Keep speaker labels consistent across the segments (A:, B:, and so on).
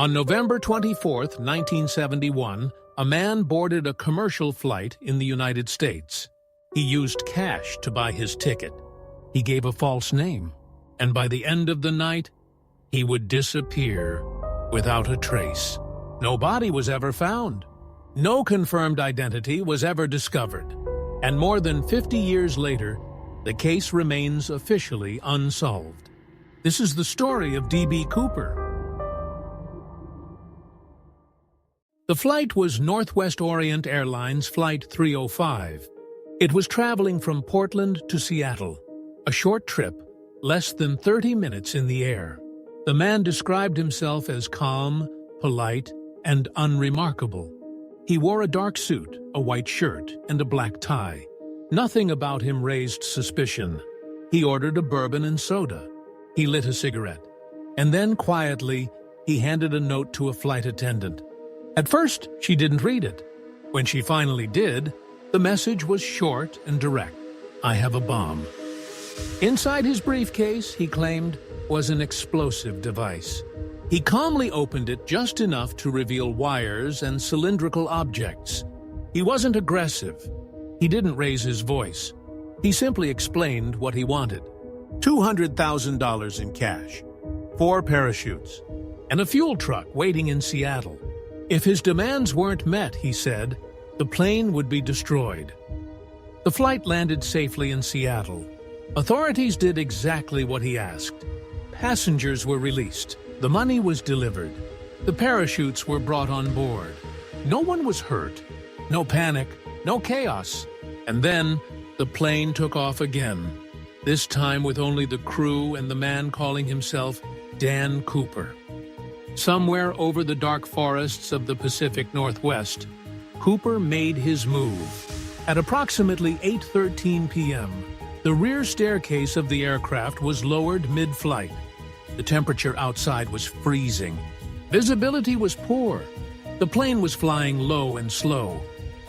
A: On November 24, 1971, a man boarded a commercial flight in the United States. He used cash to buy his ticket. He gave a false name, and by the end of the night, he would disappear without a trace. No body was ever found. No confirmed identity was ever discovered. And more than 50 years later, the case remains officially unsolved. This is the story of D.B. Cooper. The flight was Northwest Orient Airlines Flight 305. It was traveling from Portland to Seattle, a short trip, less than 30 minutes in the air. The man described himself as calm, polite, and unremarkable. He wore a dark suit, a white shirt, and a black tie. Nothing about him raised suspicion. He ordered a bourbon and soda. He lit a cigarette. And then, quietly, he handed a note to a flight attendant. At first, she didn't read it. When she finally did, the message was short and direct. "I have a bomb." Inside his briefcase, he claimed, was an explosive device. He calmly opened it just enough to reveal wires and cylindrical objects. He wasn't aggressive. He didn't raise his voice. He simply explained what he wanted. $200,000 in cash, 4 parachutes, and a fuel truck waiting in Seattle. If his demands weren't met, he said, the plane would be destroyed. The flight landed safely in Seattle. Authorities did exactly what he asked. Passengers were released. The money was delivered. The parachutes were brought on board. No one was hurt. No panic, no chaos. And then, the plane took off again, this time with only the crew and the man calling himself Dan Cooper. Somewhere over the dark forests of the Pacific Northwest, Cooper made his move. At approximately 8:13 p.m., the rear staircase of the aircraft was lowered mid-flight. The temperature outside was freezing. Visibility was poor. The plane was flying low and slow.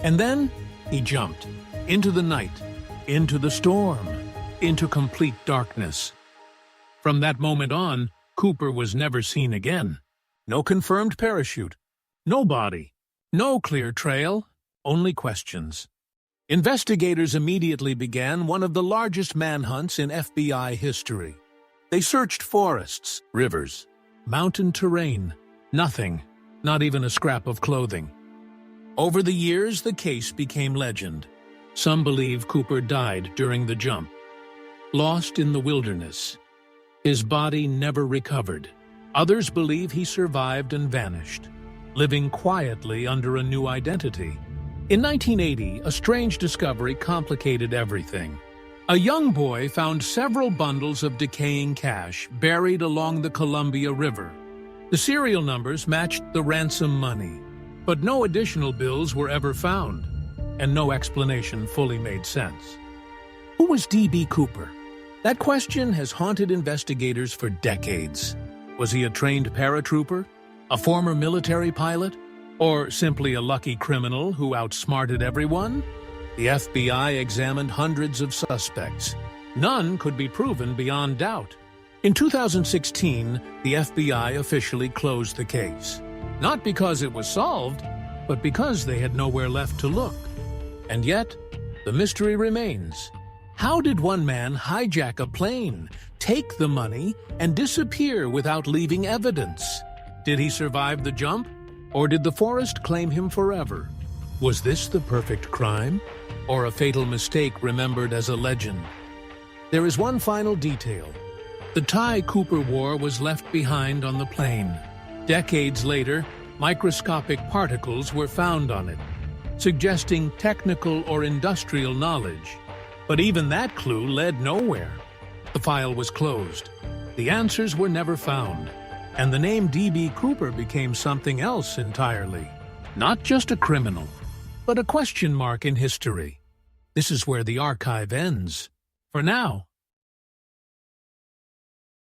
A: And then he jumped into the night, into the storm, into complete darkness. From that moment on, Cooper was never seen again. No confirmed parachute, no body, no clear trail, only questions. Investigators immediately began one of the largest manhunts in FBI history. They searched forests, rivers, mountain terrain. Nothing, not even a scrap of clothing. Over the years, the case became legend. Some believe Cooper died during the jump, lost in the wilderness. His body never recovered. Others believe he survived and vanished, living quietly under a new identity. In 1980, a strange discovery complicated everything. A young boy found several bundles of decaying cash buried along the Columbia River. The serial numbers matched the ransom money, but no additional bills were ever found, and no explanation fully made sense. Who was D.B. Cooper? That question has haunted investigators for decades. Was he a trained paratrooper, a former military pilot, or simply a lucky criminal who outsmarted everyone? The FBI examined hundreds of suspects. None could be proven beyond doubt. In 2016, the FBI officially closed the case. Not because it was solved, but because they had nowhere left to look. And yet, the mystery remains. How did one man hijack a plane, take the money, and disappear without leaving evidence? Did he survive the jump, or did the forest claim him forever? Was this the perfect crime, or a fatal mistake remembered as a legend? There is one final detail. The tie Cooper wore was left behind on the plane. Decades later, microscopic particles were found on it, suggesting technical or industrial knowledge. But even that clue led nowhere. The file was closed. The answers were never found. And the name D.B. Cooper became something else entirely. Not just a criminal, but a question mark in history. This is where the archive ends. For now,